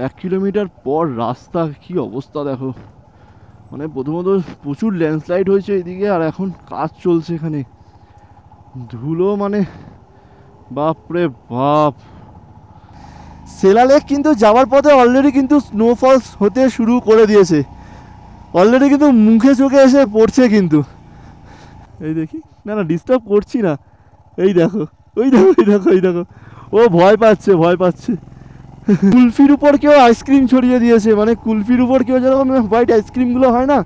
1 kilometre পর রাস্তা কি অবস্থা দেখো, মানে প্রথমত প্রচুর ল্যান্ডস্লাইড হয়েছে এদিকে, আর এখন কাজ চলছে এখানে, ধুলো মানে বাপরে বাপ। সেলা লেক কিন্তু যাওয়ার পথে অলরেডি কিন্তু স্নোফলস হতে শুরু করে দিয়েছে, অলরেডি কিন্তু মুখে চোখে এসে পড়ছে কিন্তু। এই দেখি, না না ডিস্টার্ব করছি না, এই দেখো ওই দেখো এই দেখো এই দেখো, ও ভয় পাচ্ছে ভয় পাচ্ছে। কুলফির উপর কেউ আইসক্রিম ছড়িয়ে দিয়েছে, মানে কুলফির উপর কেউ যেরকম হোয়াইট আইসক্রিমগুলো হয় না,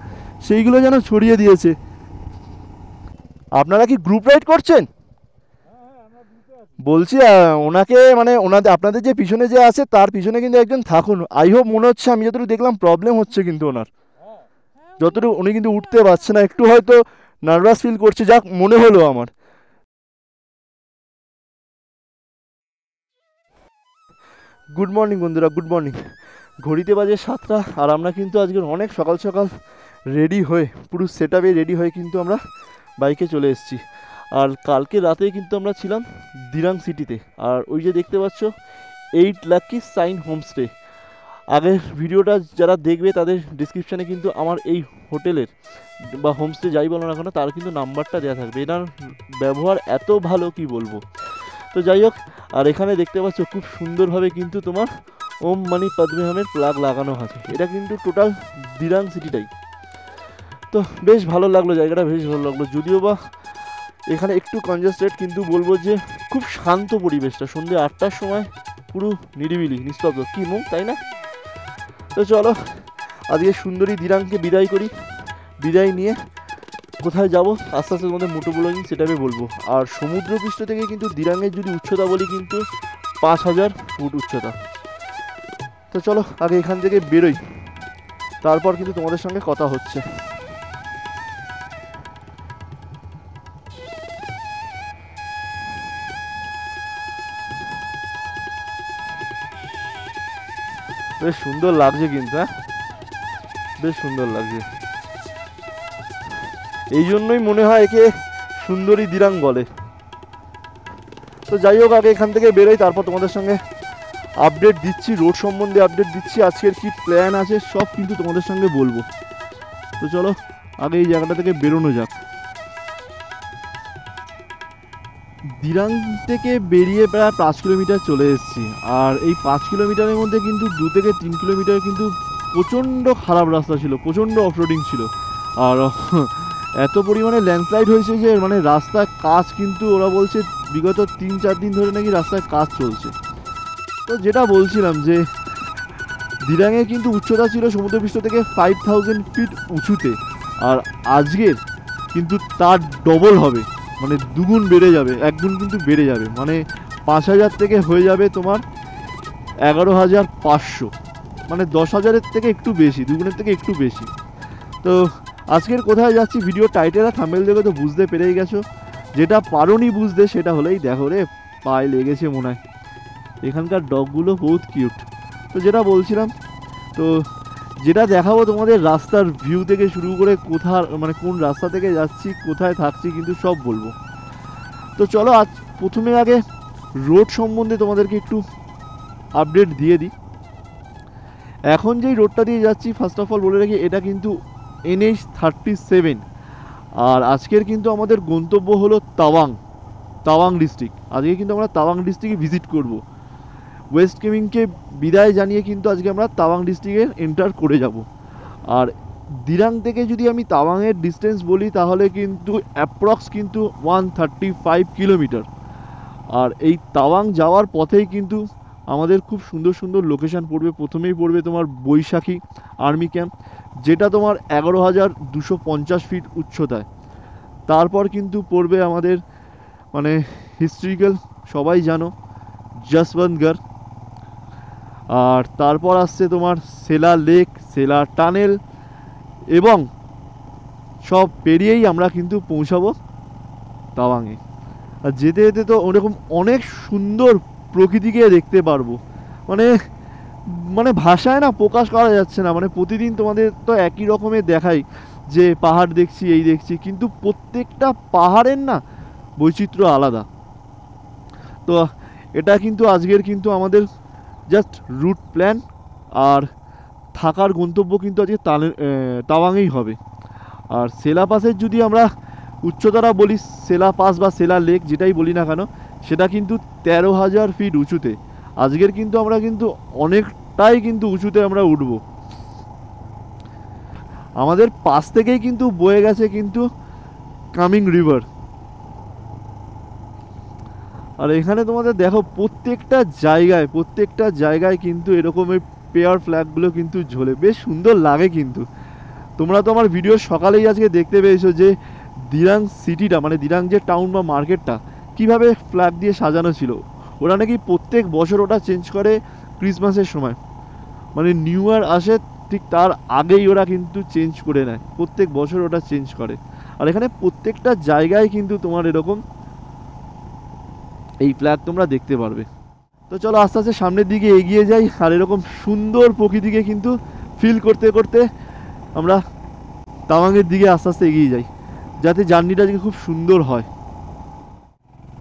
সেইগুলো যেন ছড়িয়ে দিয়েছে। আপনারা কি গ্রুপ রাইড করছেন? বলছি ওনাকে মানে ওনাদের আপনাদের যে পিছনে যে আছে তার পিছনে কিন্তু একজন থাকুন, আই হোপ। মনে হচ্ছে আমি যতটুকু দেখলাম প্রবলেম হচ্ছে কিন্তু ওনার, যতটুকু উনি কিন্তু উঠতে পারছে না, একটু হয়তো নার্ভাস ফিল করছে, যাক মনে হলো আমার। গুড মর্নিং বন্ধুরা, গুড মর্নিং। ঘড়িতে বাজে 7টা, আর আমরা কিন্তু আজকে অনেক সকাল সকাল রেডি হয়ে, পুরো সেট আপে রেডি হয়ে কিন্তু আমরা বাইকে চলে এসেছি। আর কালকে রাতে কিন্তু আমরা ছিলাম দিরাং সিটিতে, আর ওই যে দেখতে পাচ্ছ 8 লাকি সাইন হোমস্টে। আগের ভিডিওটা যারা দেখবে তাদের ডিসক্রিপশানে কিন্তু আমার এই হোটেলের বা হোমস্টে যাই বলো না কেন তার কিন্তু নাম্বারটা দেওয়া থাকবে। এটার ব্যবহার এত ভালো কি বলবো। তো যাই হোক, আর এখানে দেখতে পাচ্ছ খুব সুন্দরভাবে কিন্তু তোমার ওম মানি পদ্মেহামের প্লাগ লাগানো আছে। এটা কিন্তু টোটাল দিরাং সিটিটাই। তো বেশ ভালো লাগলো, জায়গাটা বেশ ভালো লাগলো, যদিও বা এখানে একটু কনজেস্টেড, কিন্তু বলবো যে খুব শান্ত পরিবেশটা। সন্ধ্যে 8টার সময় পুরো নিরিবিলি নিস্তব্ধ, কি মুখ তাই না? তো চলো আজকে সুন্দরী দিরাংকে বিদায় করি, বিদায় নিয়ে কোথায় যাব আস্তে আস্তে তোমাদের মোটো ব্লগিং সেটাকে বলবো। আর সমুদ্রপৃষ্ঠ থেকে কিন্তু দিরাংয়ের যদি উচ্চতা বলি কিন্তু 5000 ফুট উচ্চতা। তো চলো আগে এখান থেকে বেরোই, তারপর কিন্তু তোমাদের সঙ্গে কথা হচ্ছে। বেশ সুন্দর লাগছে কিন্তু, হ্যাঁ বেশ সুন্দর লাগছে, এই জন্যই মনে হয় একে সুন্দরী দিরাং বলে। তো যাই হোক আগে এখান থেকে বেরোই, তারপর তোমাদের সঙ্গে আপডেট দিচ্ছি, রোড সম্বন্ধে আপডেট দিচ্ছি, আজকের কি প্ল্যান আছে সব কিন্তু তোমাদের সঙ্গে বলবো। তো চলো আগে এই জায়গাটা থেকে বেরোনো যাক। দিরাং থেকে বেরিয়ে প্রায় 5 কিলোমিটার চলে এসেছি, আর এই 5 কিলোমিটারের মধ্যে কিন্তু 2 থেকে 3 কিলোমিটার কিন্তু প্রচণ্ড খারাপ রাস্তা ছিল, প্রচণ্ড অফরোডিং ছিল, আর এত পরিমাণে ল্যান্ডস্লাইড হয়েছে যে মানে রাস্তার কাজ কিন্তু ওরা বলছে বিগত 3-4 দিন ধরে নাকি রাস্তায় কাজ চলছে। তো যেটা বলছিলাম যে দিরাংয়ে কিন্তু উচ্চতা ছিল সমুদ্রপৃষ্ঠ থেকে 5000 ফিট উঁচুতে, আর আজকের কিন্তু তার ডবল হবে, মানে দুগুণ বেড়ে যাবে, একগুণ কিন্তু বেড়ে যাবে, মানে 5000 থেকে হয়ে যাবে তোমার 11500, মানে 10,000-এর থেকে একটু বেশি, দুগুণের থেকে একটু বেশি। তো আজকের কোথায় যাচ্ছি ভিডিও টাইটেল আর থাম্বনেল দেখে তো বুঝতে পেরেই গেছো, যেটা পারোনি বুঝতে সেটা হলেই দেখো রে পায়ে লেগেছে মনে হয়, এখানকার ডগগুলো বহুত কিউট। তো যেটা বলছিলাম, তো যেটা দেখাবো তোমাদের রাস্তার ভিউ থেকে শুরু করে কোথার মানে কোন রাস্তা থেকে যাচ্ছি কোথায় থাকছি কিন্তু সব বলবো। তো চলো আজ প্রথমে আগে রোড সম্বন্ধে তোমাদেরকে একটু আপডেট দিয়ে দিই। এখন যেই রোডটা দিয়ে যাচ্ছি ফার্স্ট অফ অল বলে রাখি, এটা কিন্তু NH37, আর আজকের কিন্তু আমাদের গন্তব্য হলো তাওয়াং ডিস্ট্রিক্ট। আজকে কিন্তু আমরা তাওয়াং ডিস্ট্রিক্টে ভিজিট করব। ওয়েস্ট কেমিংকে বিদায় জানিয়ে কিন্তু আজকে আমরা তাওয়াং ডিস্ট্রিক্টে এন্টার করে যাব। আর দিরাং থেকে যদি আমি তাওয়াংয়ের ডিস্টেন্স বলি তাহলে কিন্তু অ্যাপ্রক্স কিন্তু 135 কিলোমিটার। আর এই তাওয়াং যাওয়ার পথেই কিন্তু আমাদের খুব সুন্দর সুন্দর লোকেশান পড়বে। প্রথমেই পড়বে তোমার বৈশাখী আর্মি ক্যাম্প, যেটা তোমার 11,250 ফিট উচ্চতায়। তারপর কিন্তু পড়বে আমাদের মানে হিস্ট্রিক্যাল সবাই জানো যশবন্তগড়, আর তারপর আসছে তোমার সেলা লেক, সেলা টানেল, এবং সব পেরিয়েই আমরা কিন্তু পৌঁছাবো তাওয়াংয়ে। আর যেতে যেতে তো ওরকম অনেক সুন্দর প্রকৃতিকে দেখতে পারবো, মানে মানে ভাষায় না প্রকাশ করা যাচ্ছে না। মানে প্রতিদিন তোমাদের তো একই রকমের দেখাই যে পাহাড় দেখছি এই দেখছি, কিন্তু প্রত্যেকটা পাহাড়ের না বৈচিত্র্য আলাদা। তো এটা কিন্তু আজকের কিন্তু আমাদের জাস্ট রুট প্ল্যান, আর থাকার গন্তব্য কিন্তু আজকে তাওয়াংয়েই হবে। আর সেলা পাসের যদি আমরা উচ্চতারা বলি, সেলা পাস বা সেলা লেক যেটাই বলি না কেন, সেটা কিন্তু 13,000 ফিট উঁচুতে। আজকের কিন্তু আমরা কিন্তু অনেকটাই কিন্তু উঁচুতে আমরা উঠব। আমাদের পাশ থেকেই কিন্তু বয়ে গেছে কিন্তু কামিং রিভার। আর এখানে তোমাদের দেখো প্রত্যেকটা জায়গায় কিন্তু এরকম এই পেয়ার ফ্ল্যাগগুলো কিন্তু ঝোলে, বেশ সুন্দর লাগে কিন্তু। তোমরা তো আমার ভিডিও সকালেই আজকে দেখতে পেয়েছো যে দিরাং সিটিটা, মানে দিরাং যে টাউন বা মার্কেটটা কিভাবে ফ্ল্যাগ দিয়ে সাজানো ছিল। ওরা নাকি প্রত্যেক বছর ওটা চেঞ্জ করে ক্রিসমাসের সময়, মানে নিউ ইয়ার আসে ঠিক তার আগেই ওরা কিন্তু চেঞ্জ করে নেয়, প্রত্যেক বছর ওটা চেঞ্জ করে। আর এখানে প্রত্যেকটা জায়গায় কিন্তু তোমার এরকম এই ফ্ল্যাগ তোমরা দেখতে পারবে। তো চলো আস্তে আস্তে সামনের দিকে এগিয়ে যাই, আর এরকম সুন্দর প্রকৃতিকে কিন্তু ফিল করতে করতে আমরা তাওয়াংয়ের দিকে আস্তে আস্তে এগিয়ে যাই, যাতে জার্নিটা আজকে খুব সুন্দর হয়।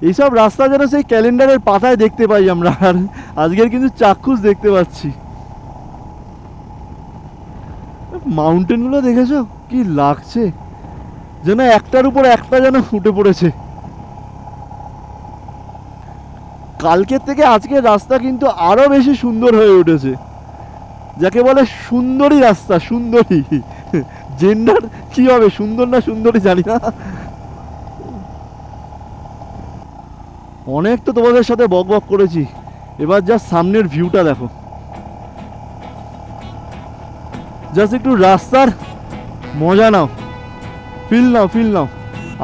এইসব রাস্তা যেন সেই ক্যালেন্ডারের পাতায় দেখতে পাই আমরা, আর আজকের কিন্তু চাক্ষুষ দেখতে পাচ্ছি। মাউন্টেনগুলো দেখেছো কি লাগছে, যেন একটার উপর একটা যেন উঠে পড়েছে। কালকের থেকে আজকের রাস্তা কিন্তু আরো বেশি সুন্দর হয়ে উঠেছে, যাকে বলে সুন্দরী রাস্তা, সুন্দরী। জেন্ডার কি হবে, সুন্দর না সুন্দরী জানি না। অনেক তো তোমাদের সাথে বক বক করেছি, এবার জাস্ট সামনের ভিউটা দেখো, জাস্ট একটু রাস্তার মজা নাও, ফিল নাও,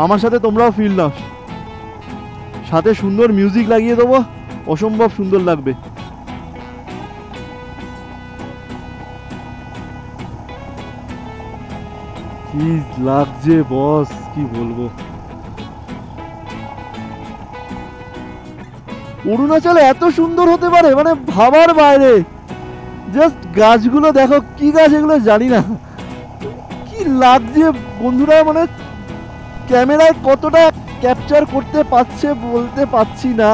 আমার সাথে তোমরাও ফিল নাও। সাথে সুন্দর মিউজিক লাগিয়ে দেবো, অসম্ভব সুন্দর লাগবে। কি লাগছে বস, কি বলবো। অরুণাচলে এত সুন্দর হতে পারে মানে ভাবার বাইরে। জাস্ট গাছগুলো দেখো, কি গাছ এগুলো জানি না, কি লাগছে বন্ধুরা, মানে ক্যামেরায় কতটা ক্যাপচার করতে পারছে বলতে পারছি না,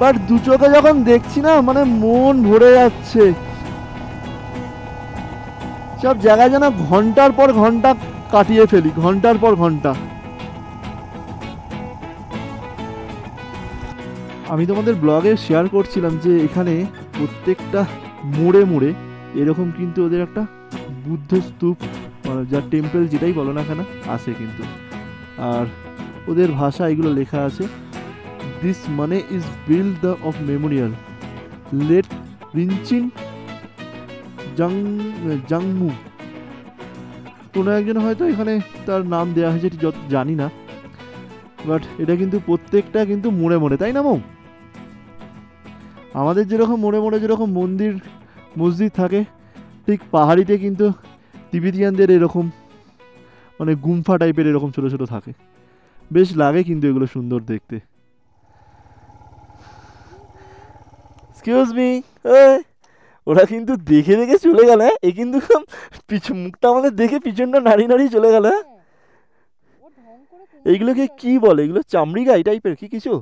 বাট দু চোখে যখন দেখছি না মানে মন ভরে যাচ্ছে। সব জায়গায় যেন ঘন্টার পর ঘন্টা কাটিয়ে ফেলি, ঘন্টার পর ঘন্টা। আমি তোমাদের ব্লগে শেয়ার করছিলাম যে এখানে প্রত্যেকটা মোড়ে মোড়ে এরকম কিন্তু ওদের একটা বুদ্ধ স্তূপ, মানে যা টেম্পল যেটাই বলো না কেন আছে কিন্তু। আর ওদের ভাষা এগুলো লেখা আছে, দিস মানে is build the of memorial late Rinchin Jangmu. কোনো একজন হয়তো এখানে তার নাম দেওয়া হয়েছে যত জানি না, বাট এটা কিন্তু প্রত্যেকটা কিন্তু মোড়ে মোড়ে, তাই না মৌ? আমাদের যেরকম মোড়ে মোড়ে যেরকম মন্দির মসজিদ থাকে, ঠিক পাহাড়িতে কিন্তু তিবেতিয়ানদের এরকম মানে গুম্ফা টাইপের এরকম ছোটো ছোটো থাকে, বেশ লাগে কিন্তু এগুলো সুন্দর দেখতে। এক্সকিউজ মি, ওরা কিন্তু দেখে দেখে চলে গেল। এ কিন্তু মুখটা আমাদের দেখে পিছনটা নাড়ি নাড়ি চলে গেল। এইগুলোকে কি বলে, এগুলো চামড়ি গাই টাইপের কি কিছু?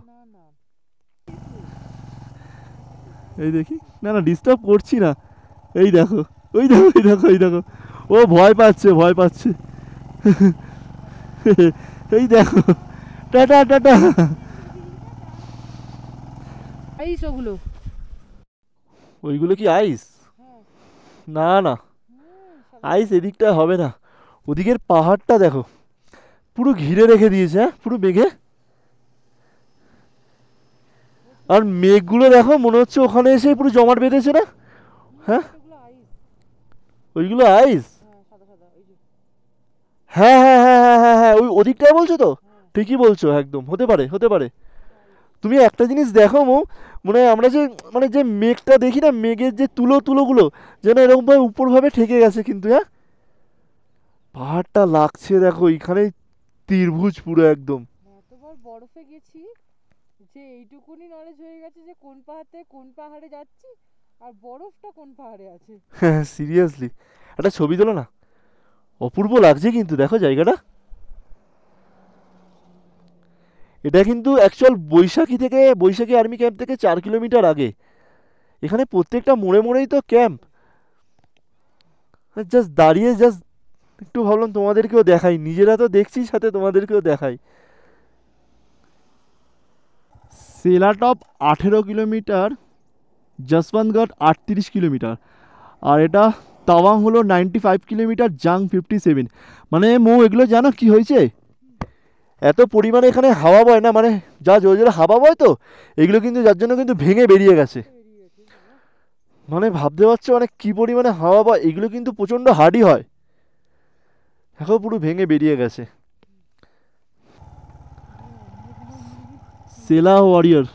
এই দেখি, না না ডিস্টার্ব করছি না, এই দেখো, ওই দেখো, ও ভয় পাচ্ছে এই দেখো, টাটা টাটা। আইস ওগুলো, ওইগুলো কি আইস? না না, আইস এদিকটা হবে না, ওদিকের পাহাড়টা দেখো পুরো ঘিরে রেখে দিয়েছে, হ্যাঁ পুরো মেঘে। আর মেঘগুলো দেখো মনে হচ্ছে ওখানে এসে পুরো জমাট বেঁধেছে না? হ্যাঁ ওইগুলো আইস। হ্যাঁ ওই ওদিকটায় বলছো তো, ঠিকই বলছো একদম, হতে পারে। তুমি একটা জিনিস দেখো মনে হয় আমরা যে মানে যে মেঘটা দেখি না, মেঘের যে তুলোগুলো যেন এরকম ভাবে উপরভাবে ঠেকে গেছে কিন্তু। হ্যাঁ পাহাড়টা লাগছে দেখো, এইখানে ত্রিভুজ পুরো একদম। এতবার বরফে গেছি যে এইটুকুনি নলেজ হয়ে গেছে যে কোন পাহাড় থেকে কোন পাহাড়ে যাচ্ছি আর বরফটা কোন পাহাড়ে আছে। হ্যাঁ সিরিয়াসলি, একটা ছবি তোলো না, অপূর্ব লাগছে কিন্তু দেখো জায়গাটা। এটা কিন্তু অ্যাকচুয়াল বৈশাখী আর্মি ক্যাম্প থেকে 4 কিলোমিটার আগে। এখানে প্রত্যেকটা মোড়ে মোড়েই তো ক্যাম্প, জাস্ট দাঁড়িয়ে জাস্ট একটু ভাবলাম তোমাদেরকেও দেখাই, নিজেরা তো দেখছি সাথে তোমাদেরকেও দেখাই। সেলাটপ 18 কিলোমিটার, যশবন্তগড় 38 কিলোমিটার, আর এটা তাওয়াং হলো 95 কিলোমিটার, জাং 57। মানে মো এগুলো জানো কি হয়েছে, এত পরিমাণে এখানে হাওয়া বয় না, মানে যা জোরে জোরে হাওয়া বয় তো এগুলো কিন্তু যার জন্য কিন্তু ভেঙে বেরিয়ে গেছে। মানে ভাবতে পারছো মানে কি পরিমাণে হাওয়া বয়, এগুলো কিন্তু প্রচণ্ড হার্ডই হয়। দেখো পুরো ভেঙে বেরিয়ে গেছে। Sela warrior.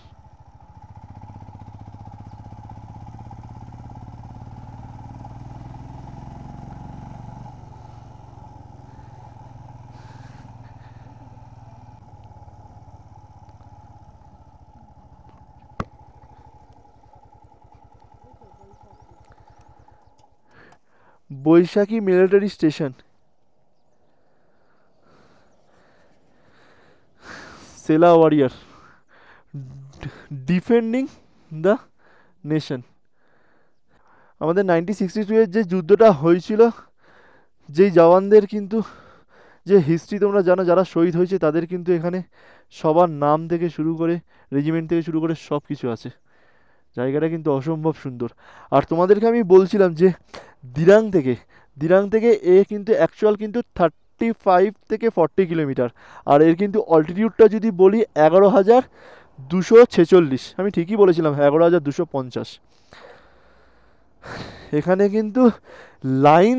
Baisakhi military station, Sela warrior, defending the nation. আমাদের 1962-এর যে যুদ্ধটা হয়েছিল, যেই জওয়ানদের কিন্তু যে হিস্ট্রি তোমরা জানো, যারা শহীদ হয়েছে তাদের কিন্তু এখানে সবার নাম থেকে শুরু করে রেজিমেন্ট থেকে শুরু করে সব কিছু আছে। জায়গাটা কিন্তু অসম্ভব সুন্দর। আর তোমাদেরকে আমি বলছিলাম যে দিরাং থেকে এ কিন্তু অ্যাকচুয়াল কিন্তু 35 থেকে 40 কিলোমিটার, আর এর কিন্তু অল্টিটিউডটা যদি বলি 11,246। আমি ঠিকই বলেছিলাম, 11,250। এখানে কিন্তু লাইন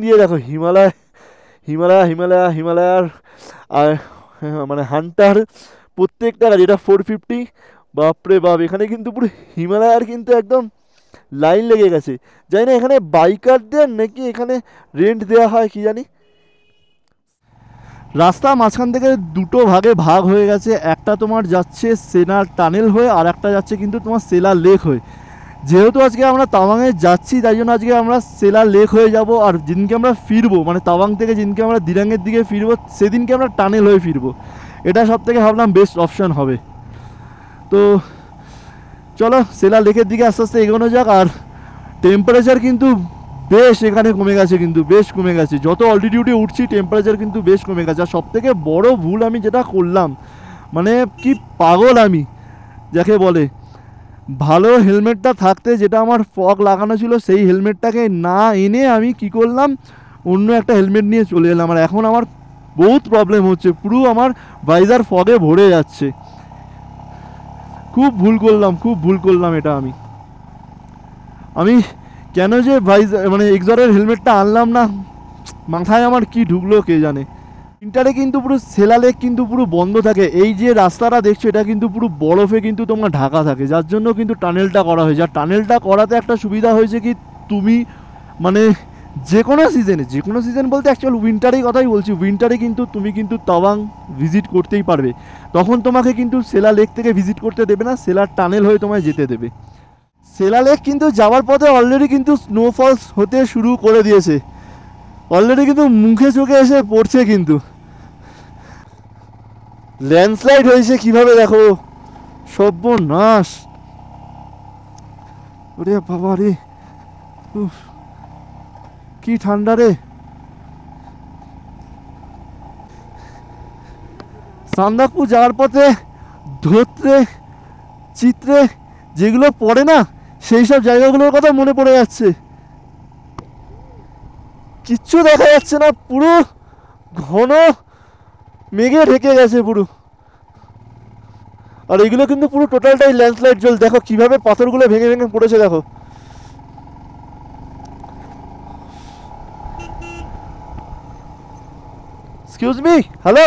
দিয়ে দেখো হিমালয়ার আর মানে হান্টার প্রত্যেকটা গাড়ি, এটা 450, বাপরে বাপ, এখানে কিন্তু পুরো হিমালয়ার কিন্তু একদম লাইন লেগে গেছে। জানি না এখানে বাইকারদের নাকি এখানে রেন্ট দেওয়া হয় কি জানি। রাস্তা মাঝখান থেকে দুটো ভাগে ভাগ হয়ে গেছে, একটা তোমার যাচ্ছে সেনার টানেল হয়ে, আর একটা যাচ্ছে কিন্তু তোমার সেলা লেক হয়ে। যেহেতু আজকে আমরা তাওয়াংয়ে যাচ্ছি তাই জন্য আজকে আমরা সেলা লেক হয়ে যাব, আর যেদিনকে আমরা ফিরবো মানে তাওয়াং থেকে যেদিনকে আমরা দিরাংয়ের দিকে ফিরবো সেদিনকে আমরা টানেল হয়ে ফিরবো। এটা সব থেকে ভাবলাম বেস্ট অপশান হবে। তো চলো সেলা লেকের দিকে আস্তে আস্তে এগোনো যাক। আর টেম্পারেচার কিন্তু বেশ এখানে কমে গেছে, কিন্তু বেশ কমে গেছে, যত অল্টিটিউডে উঠছি টেম্পারেচার কিন্তু বেশ কমে গেছে। আর সবথেকে বড় ভুল আমি যেটা করলাম, মানে কি পাগল আমি যাকে বলে, ভালো হেলমেটটা থাকতে যেটা আমার ফগ লাগানো ছিল সেই হেলমেটটাকে না এনে আমি কি করলাম, অন্য একটা হেলমেট নিয়ে চলে এলাম। আর এখন আমার বহুত প্রবলেম হচ্ছে, পুরো আমার ভাইজার ফগে ভরে যাচ্ছে। খুব ভুল করলাম এটা। আমি কেন যে মানে এক্সরের হেলমেটটা আনলাম না, মাথায় আমার কি ঢুকলো কে জানে। উইন্টারে কিন্তু পুরো সেলা লেক কিন্তু পুরো বন্ধ থাকে, এই যে রাস্তাটা দেখছো এটা কিন্তু পুরো বরফে কিন্তু তোমার ঢাকা থাকে, যার জন্য কিন্তু টানেলটা করা হয়েছে। আর টানেলটা করাতে একটা সুবিধা হয়েছে কি, তুমি মানে যে কোনো সিজন বলতে অ্যাকচুয়াল উইন্টারের কথাই বলছি, উইন্টারে কিন্তু তুমি কিন্তু তাওয়াং ভিজিট করতেই পারবে। তখন তোমাকে কিন্তু সেলা লেক থেকে ভিজিট করতে দেবে না, সেলার টানেল হয়ে তোমায় যেতে দেবে। সেলা লেক কিন্তু যাওয়ার পথে অলরেডি কিন্তু স্নোফলস হতে শুরু করে দিয়েছে, অলরেডি কিন্তু মুখে চোখে এসে পড়ছে। কিন্তু ল্যান্ডস্লাইড হয়েছে কিভাবে দেখো, সর্বনাশ। ওরে বাবা রে, উফ, কি ঠান্ডা রে। সান্দাকপু যাওয়ার পথে ধোত্রে চিত্রে যেগুলো পড়ে না, সেই সব জায়গাগুলোর কথা মনে পড়ে যাচ্ছে। কিচ্ছু দেখা যাচ্ছে না, পুরো ঘন মেঘে ঢেকে গেছে পুরো। আর এগুলো কিন্তু পুরো টোটালটাই ল্যান্ডস্লাইড জল, দেখো কিভাবে পাথরগুলো ভেঙে ভেঙে পড়েছে দেখো। এক্সকিউজ মি, হ্যালো,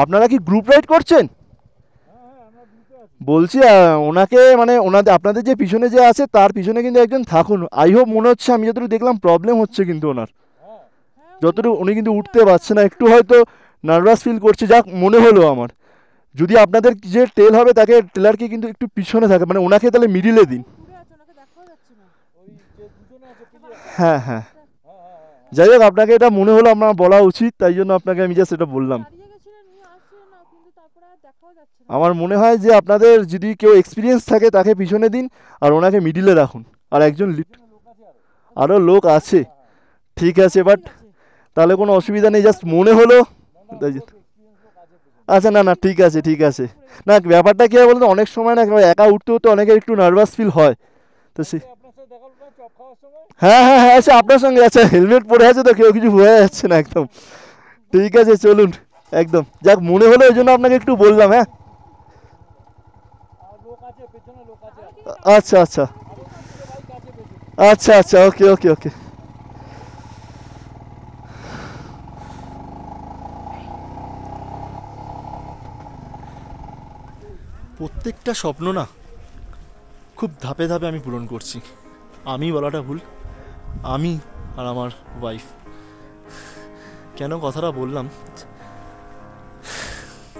আপনারা কি গ্রুপ রাইড করছেন? বলছি ওনাকে মানে আপনাদের যে পিছনে যে আছে তার পিছনে কিন্তু একজন থাকুন। আই হোপ, মনে হচ্ছে আমি যতটুকু দেখলাম প্রবলেম হচ্ছে কিন্তু ওনার, যতটুকু উনি কিন্তু উঠতে পারছে না, একটু হয়তো নার্ভাস ফিল করছে, যাক মনে হলো আমার। যদি আপনাদের যে টেল হবে তাকে টেলারকে কিন্তু একটু পিছনে থাকে, মানে ওনাকে তাহলে মিডিলে দিন। হ্যাঁ হ্যাঁ, যাই হোক আপনাকে এটা মনে হলো আমার বলা উচিত, তাই জন্য আপনাকে আমি জাস্ট এটা বললাম। দেখাও যাচ্ছে না। আমার মনে হয় যে আপনাদের যদি কেউ এক্সপিরিয়েন্স থাকে তাকে পিছনে দিন আর ওনাকে মিডিলে রাখুন, আর একজন আরও লোক আছে, ঠিক আছে, বাট তাহলে কোনো অসুবিধা নেই, জাস্ট মনে হলো। আচ্ছা, না না, ঠিক আছে ঠিক আছে। না, ব্যাপারটা কী হয় বলতো, অনেক সময় না একা উঠতে উঠতে অনেকের একটু নার্ভাস ফিল হয়, তো সে হ্যাঁ হ্যাঁ হ্যাঁ, আচ্ছা আপনার সঙ্গে, আচ্ছা হেলমেট পরে আছে তো কেউ কিছু বোঝা যাচ্ছে না একদম। ঠিক আছে চলুন, একদম যাক মনে হলো এই জন্য আপনাকে একটু বললাম। হ্যাঁ আচ্ছা আচ্ছা আচ্ছা আচ্ছা, ওকে ওকে ওকে। প্রত্যেকটা স্বপ্ন না খুব ধাপে ধাপে আমি পূরণ করছি। আমি বলাটা ভুল, আমি আর আমার ওয়াইফ। কেন কথাটা বললাম,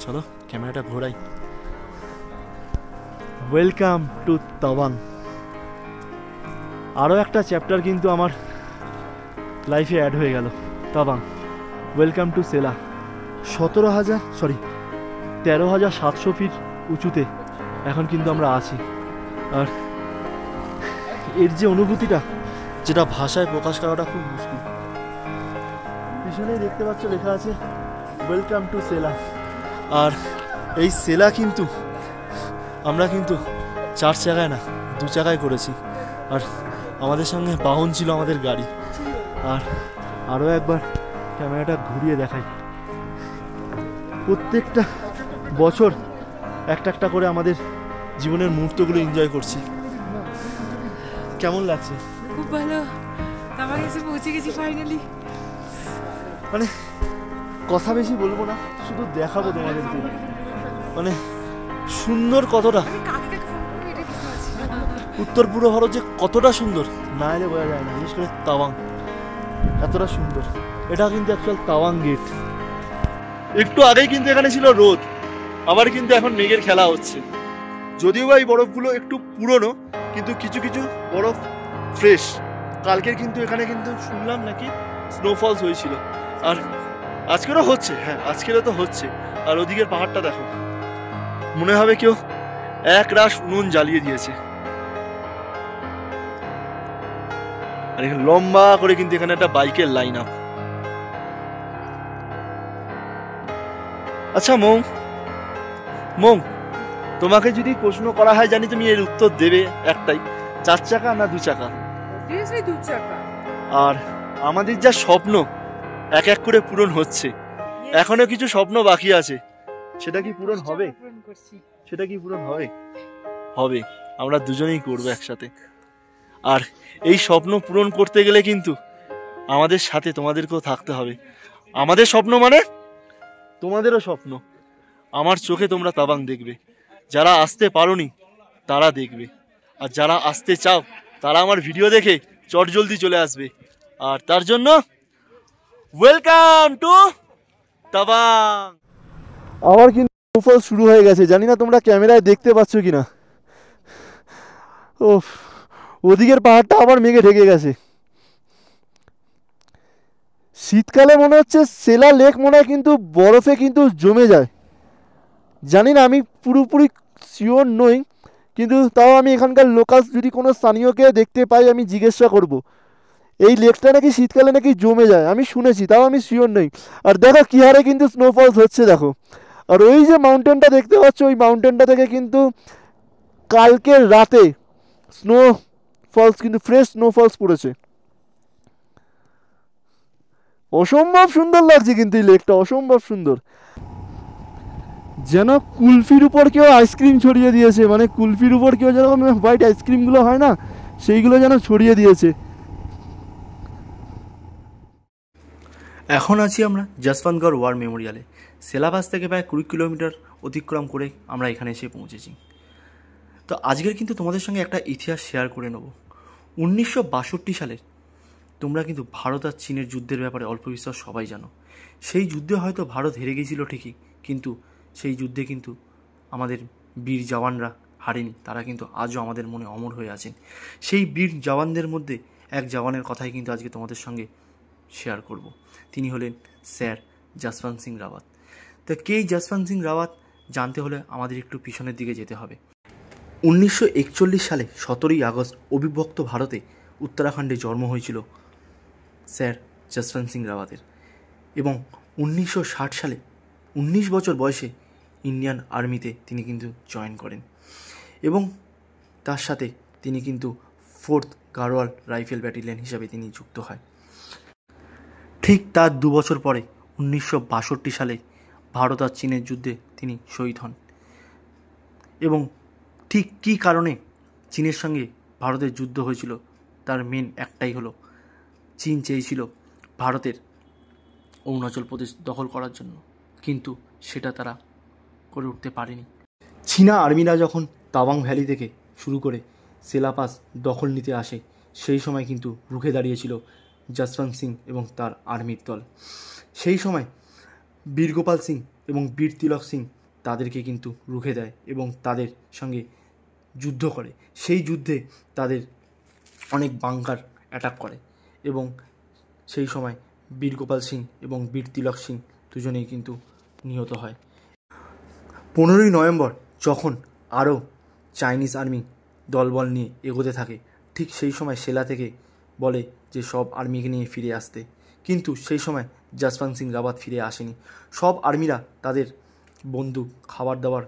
চলো ক্যামেরাটা ঘোরাই। Welcome to Tawang. আরও একটা চ্যাপ্টার কিন্তু আমার লাইফে অ্যাড হয়ে গেল, Tawang. Welcome to Sela. 13,700 feet উঁচুতে এখন কিন্তু আমরা আছি, আর এর যে অনুভূতিটা, যেটা ভাষায় প্রকাশ করাটা খুব মুশকিল। পিছনেই দেখতে পাচ্ছ লেখা আছে ওয়েলকাম টু সেলা। আর এই সেলা কিন্তু আমরা কিন্তু 4 চাকায় না 2 চাকায় করেছি, আর আমাদের সঙ্গে বাহন ছিল আমাদের গাড়ি। আর আরও একবার ক্যামেরাটা ঘুরিয়ে দেখাই, প্রত্যেকটা বছর একটা একটা করে আমাদের জীবনের মুহূর্তগুলো এনজয় করছি। কেমন লাগছে? খুব ভালো, আমার কাছে পৌঁছে গেছি ফাইনালি। মানে কথা বেশি বলবো না, শুধু দেখাবো তোমাদেরকে, মানে সুন্দর কতটা, উত্তর পূর্ব ভারত যে কতটা সুন্দর না এলে বোঝা যায় না। বিশেষ করে তাওয়াং এতটা সুন্দর। এটা কিন্তু অ্যাকচুয়াল তাওয়াং গেট। একটু আগেই কিন্তু এখানে ছিল রোদ, আবার কিন্তু এখন মেঘের খেলা হচ্ছে। যদিও বা এই বরফগুলো একটু পুরনো, কিন্তু কিছু কিছু বরফ ফ্রেশ। কালকের কিন্তু এখানে কিন্তু শুনলাম নাকি স্নোফলস হয়েছিল, আর আজকেরও হচ্ছে। হ্যাঁ আজকেরও তো হচ্ছে। আর ওদিকের পাহাড়টা দেখো, মনে হবে কেউ এক রাশ উনুন জ্বালিয়ে দিয়েছে। আর এখানে লম্বা করে কিন্তু এখানে একটা বাইকের লাইন আপ। আচ্ছা মৌ, তোমাকে যদি প্রশ্ন করা হয়, জানি তুমি এর উত্তর দেবে একটাই, 4 চাকা না 2 চাকা? অবভিয়াসলি 2 চাকা। আর আমাদের যা স্বপ্ন এক এক করে পূরণ হচ্ছে, এখনো কিছু স্বপ্ন বাকি আছে, সেটা কি পূরণ হবে? সেটা কি পূরণ হবে? হবে, আমরা দুজনেই করবো একসাথে। আর এই স্বপ্ন পূরণ করতে গেলে কিন্তু আমাদের সাথে তোমাদেরকেও থাকতে হবে। আমাদের স্বপ্ন মানে তোমাদেরও স্বপ্ন। আমার চোখে তোমরা তাওয়াং দেখবে, যারা আসতে পারোনি তারা দেখবে, আর যারা আসতে চাও তারা আমার ভিডিও দেখে চটজলদি চলে আসবে। আর তার জন্য ওয়েলকাম টু তাওয়াং। আবার কিন্তু স্নোফল শুরু হয়ে গেছে, জানি না তোমরা ক্যামেরায় দেখতে পাচ্ছ কিনা। ও, ওদিকের পাহাড়টা আবার মেঘে ঢেকে গেছে। শীতকালে মনে হচ্ছে সেলা লেক মনে হয় কিন্তু বরফে কিন্তু জমে যায়। জানি না, আমি পুরোপুরি শিওর নই, কিন্তু তাও আমি এখানকার লোকাল যদি কোনো স্থানীয়কে দেখতে পাই আমি জিজ্ঞাসা করব। এই লেকটা নাকি শীতকালে নাকি জমে যায়, আমি শুনেছি, তাও আমি শিওর নই। আর দেখো কী হারে কিন্তু স্নোফলস হচ্ছে দেখো। আর ওই যে মাউন্টেনটা দেখতে পাচ্ছ, ওই মাউন্টেনটা থেকে কিন্তু কালকের রাতে স্নোফলস কিন্তু ফ্রেশ স্নোফলস পড়েছে। অসম্ভব সুন্দর লাগছে কিন্তু এই লেকটা, অসম্ভব সুন্দর। যেন কুলফির উপর কেউ আইসক্রিম ছড়িয়ে দিয়েছে, মানে কুলফির উপর কেউ যেরকম হোয়াইট আইসক্রিমগুলো হয় না, সেইগুলো যেন ছড়িয়ে দিয়েছে। এখন আছি আমরা যশবন্তগড় ওয়ার মেমোরিয়ালে। সেলাবাস থেকে প্রায় 20 কিলোমিটার অতিক্রম করে আমরা এখানে এসে পৌঁছেছি। তো আজকের কিন্তু তোমাদের সঙ্গে একটা ইতিহাস শেয়ার করে নেব। 1962 সালের তোমরা কিন্তু ভারত আর চীনের যুদ্ধের ব্যাপারে অল্প বিস্তর সবাই জানো। সেই যুদ্ধে হয়তো ভারত হেরে গেছিল ঠিকই, কিন্তু সেই যুদ্ধে কিন্তু আমাদের বীর জওয়ানরা হারেনি, তারা কিন্তু আজও আমাদের মনে অমর হয়ে আছেন। সেই বীর জওয়ানদের মধ্যে এক জওয়ানের কথাই কিন্তু আজকে তোমাদের সঙ্গে শেয়ার করব। তিনি হলেন স্যার যশবন্ত সিং রাওয়াত। তো কে যশবন্ত সিং রাওয়াত জানতে হলে আমাদের একটু পিছনের দিকে যেতে হবে। 1941 সালে 17ই আগস্ট অবিভক্ত ভারতে উত্তরাখণ্ডে জন্ম হয়েছিল স্যার যশবন্ত সিং রাওয়াতের, এবং 1960 সালে 19 বছর বয়সে ইন্ডিয়ান আর্মিতে তিনি কিন্তু জয়েন করেন, এবং তার সাথে তিনি কিন্তু 4th গাড়োয়াল রাইফেল ব্যাটালিয়ন হিসাবে তিনি যুক্ত হয়। ঠিক তার 2 বছর পরে 1962 সালে ভারত আর চীনের যুদ্ধে তিনি শহীদ হন। এবং ঠিক কী কারণে চীনের সঙ্গে ভারতের যুদ্ধ হয়েছিল তার মেন একটাই হলো, চীন চেয়েছিল ভারতের অরুণাচল প্রদেশ দখল করার জন্য, কিন্তু সেটা তারা করে উঠতে পারেনি। চীনা আর্মিরা যখন তাওয়াং ভ্যালি থেকে শুরু করে সেলাপাস দখল নিতে আসে, সেই সময় কিন্তু রুখে দাঁড়িয়েছিল যশবন্ত সিং এবং তার আর্মির দল। সেই সময় বীরগোপাল সিং এবং বীর তিলক সিং তাদেরকে কিন্তু রুখে দেয় এবং তাদের সঙ্গে যুদ্ধ করে। সেই যুদ্ধে তাদের অনেক বাঙ্কার অ্যাটাক করে, এবং সেই সময় বীরগোপাল সিং এবং বীর তিলক সিং দুজনেই কিন্তু নিহত হয়। 15ই নভেম্বর যখন আরও চাইনিজ আর্মি দলবল নিয়ে এগোতে থাকে, ঠিক সেই সময় সেলা থেকে বলে যে সব আর্মিকে নিয়ে ফিরে আসতে, কিন্তু সেই সময় যশবন্ত সিং রাওয়াত ফিরে আসেনি। সব আর্মিরা তাদের বন্দুক খাবার দাবার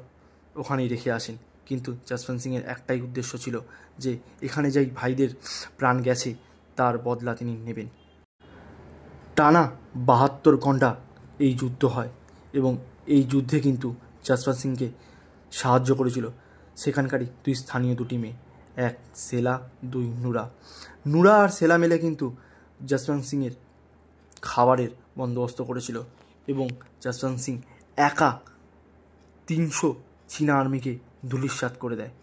ওখানেই রেখে আসেন, কিন্তু যশবন্ত সিংয়ের একটাই উদ্দেশ্য ছিল যে এখানে যাই ভাইদের প্রাণ গেছে তার বদলা তিনি নেবেন। টানা 72 ঘন্টা এই যুদ্ধ হয়, এবং এই যুদ্ধে কিন্তু যশবন্ত সিংকে সাহায্য করেছিল সেখানকারই স্থানীয় 2টি মেয়ে, এক সেলা, 2 নুরা আর সেলা মিলে কিন্তু যশবন্ত সিংয়ের খাবারের বন্দোবস্ত করেছিল, এবং যশবন্ত সিং একা 300 চীনা আর্মিকে ধূলিসাৎ করে দেয়।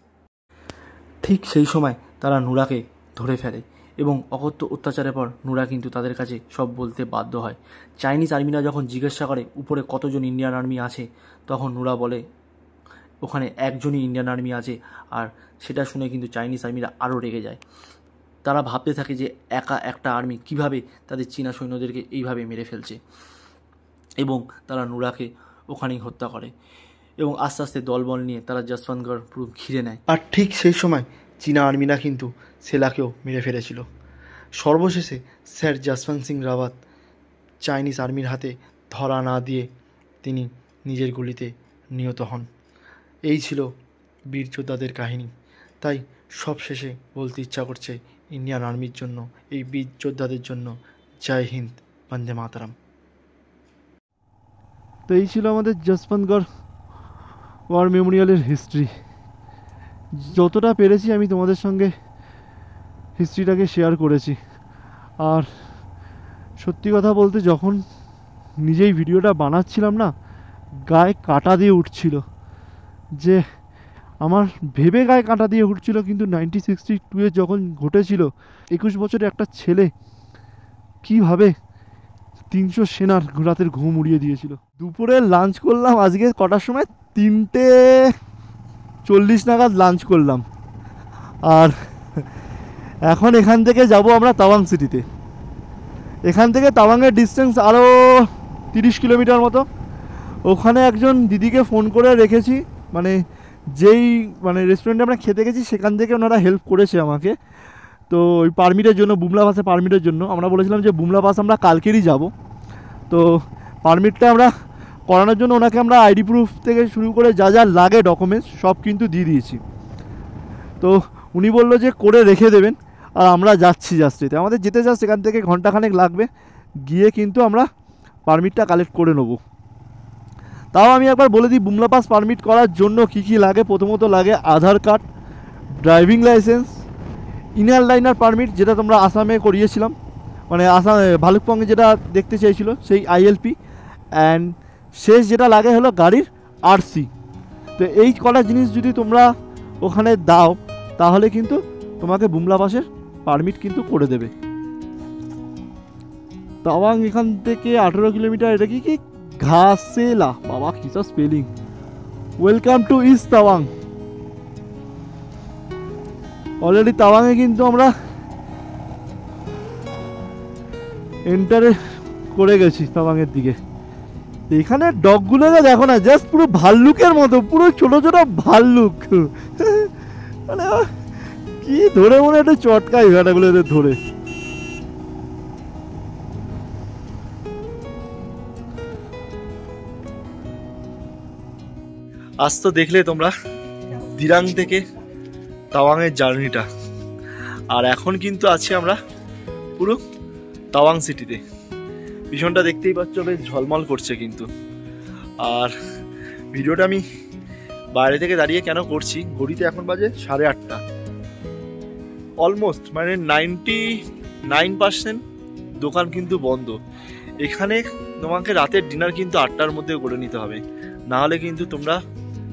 ঠিক সেই সময় তারা নুরাকে ধরে ফেলে, এবং অকথ্য অত্যাচারের পর নুরা কিন্তু তাদের কাছে সব বলতে বাধ্য হয়। চাইনিজ আর্মিরা যখন জিজ্ঞাসা করে উপরে কতজন ইন্ডিয়ান আর্মি আছে, তখন নুরা বলে ওখানে একজনই ইন্ডিয়ান আর্মি আছে, আর সেটা শুনে কিন্তু চাইনিজ আর্মিরা আরও রেগে যায়। তারা ভাবতে থাকে যে একা একটা আর্মি কিভাবে তাদের চীনা সৈন্যদেরকে এইভাবে মেরে ফেলছে, এবং তারা নুরাকে ওখানেই হত্যা করে, এবং আস্তে আস্তে দলবল নিয়ে তারা যশবন্তগড় পুরো ঘিরে নেয়। আর ঠিক সেই সময় চীনা আর্মিরা কিন্তু সেলাকেও মেরে ফেলেছিল। সর্বশেষে স্যার যশবন্ত সিং রাওয়াত চাইনিজ আর্মির হাতে ধরা না দিয়ে তিনি নিজের গুলিতে নিহত হন। এই ছিল বীর যোদ্ধাদের কাহিনী। তাই সবশেষে বলতে ইচ্ছা করছে ইন্ডিয়ান আর্মির জন্য, এই বীর যোদ্ধাদের জন্য জয় হিন্দ, বন্দে মাতরম। তো এই ছিল আমাদের যশবন্তগড় ওয়ার মেমোরিয়ালের হিস্ট্রি। যতটা পেরেছি আমি তোমাদের সঙ্গে হিস্ট্রিটাকে শেয়ার করেছি। আর সত্যি কথা বলতে যখন নিজেই ভিডিওটা বানাচ্ছিলাম না, গায়ে কাঁটা দিয়ে উঠছিল, যে আমার ভেবে গায়ে কাঁটা দিয়ে উঠছিল। কিন্তু 1962 যখন ঘটেছিল, 21 বছরের একটা ছেলে কীভাবে 300 সেনার রাতের ঘুম উড়িয়ে দিয়েছিল। দুপুরে লাঞ্চ করলাম আজকে কটার সময়, 3:40 নাগাদ লাঞ্চ করলাম। আর এখন এখান থেকে যাব আমরা তাওয়াং সিটিতে। এখান থেকে তাওয়াংয়ের ডিস্টেন্স আরও 30 কিলোমিটার মতো। ওখানে একজন দিদিকে ফোন করে রেখেছি, যেই রেস্টুরেন্টে আমরা খেতে গেছি সেখান থেকে ওনারা হেল্প করেছে আমাকে। তো ওই পারমিটের জন্য, বুমলা পাসে পারমিটের জন্য আমরা বলেছিলাম যে বুমলা পাস আমরা কালকেরই যাব। তো পারমিটটা আমরা করানোর জন্য ওনাকে আমরা আইডি প্রুফ থেকে শুরু করে যা যা লাগে ডকুমেন্টস সব কিন্তু দিয়ে দিয়েছি। তো উনি বললো যে করে রেখে দেবেন, আর আমরা যাচ্ছি জাস্ট এতে। আমাদের যেতে জাস্ট এখান থেকে ঘন্টাখানেক লাগবে, গিয়ে কিন্তু আমরা পারমিটটা কালেক্ট করে নেব। তাও আমি একবার বলে দিই, বুমলা পাস পারমিট করার জন্য কী কী লাগে। প্রথমত লাগে Aadhaar card, driving licence, inner liner permit যেটা তোমরা আসামে করিয়েছিলাম, আসাম ভালুকপংয়ে যেটা দেখতে চেয়েছিল সেই ILP, অ্যান্ড শেষ যেটা লাগে হলো গাড়ির RC। তো এই কটা জিনিস যদি তোমরা ওখানে দাও তাহলে কিন্তু তোমাকে বুমলা পাসের পারমিট কিন্তু করে দেবে। তাওয়াং এখান থেকে 18 কিলোমিটার। এটা কি ঘাসেলা, বাবা কি সব spelling. Welcome to east Tawang. Already তাওয়াংয়ে কিন্তু আমরা এন্টারে করে গেছি তাওয়াংয়ের দিকে। এখানে ডগগুলোকে দেখো না, জাস্ট পুরো ভাল্লুকের মতো, পুরো ছোট ছোট ভাল্লুক। মানে কি ধরে মনে একটু চটকাই ভেড়াগুলো এদের ধরে। আজ তো দেখলে তোমরা দিরাং থেকে তাওয়াংয়ের জার্নিটা, আর এখন কিন্তু আছি আমরা পুরো তাওয়াং সিটিতে। পিছনটা দেখতেই পাচ্ছ বেশ ঝলমল করছে কিন্তু। আর ভিডিওটা আমি বাইরে থেকে দাঁড়িয়ে কেন করছি, ঘড়িতে এখন বাজে 8:30, অলমোস্ট মানে 99% দোকান কিন্তু বন্ধ। এখানে তোমাকে রাতের ডিনার কিন্তু 8টার মধ্যে করে নিতে হবে, না হলে কিন্তু তোমরা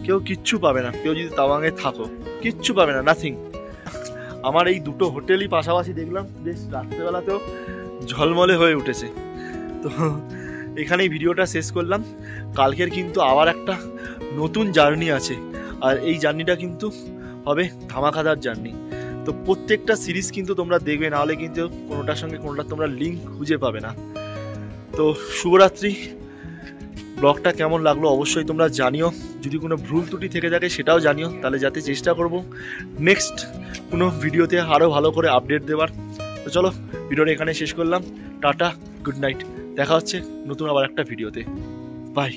কেউ কিচ্ছু পাবে না। কেউ যদি তাওয়াংয়ে থাকো কিচ্ছু পাবে না, নাথিং। আমার এই দুটো হোটেলই পাশাপাশি দেখলাম, বেশ রাত্রেবেলাতেও ঝলমলে হয়ে উঠেছে। তো এখানেই ভিডিওটা শেষ করলাম। কালকের কিন্তু আবার একটা নতুন জার্নি আছে, আর এই জার্নিটা কিন্তু হবে ধামাকাদার জার্নি। তো প্রত্যেকটা সিরিজ কিন্তু তোমরা দেখবে, না হলে কিন্তু কোনোটার সঙ্গে কোনোটা তোমরা লিঙ্ক খুঁজে পাবে না। তো শুভরাত্রি। ব্লগটা কেমন লাগলো অবশ্যই তোমরা জানিও, যদি কোনো ভুল ত্রুটি থেকে থাকে সেটাও জানিও, তাহলে যাতে চেষ্টা করব নেক্সট কোনো ভিডিওতে আরও ভালো করে আপডেট দেওয়ার। তো চলো ভিডিওটা এখানে শেষ করলাম। টাটা, গুড নাইট, দেখা হচ্ছে নতুন আবার একটা ভিডিওতে। বাই।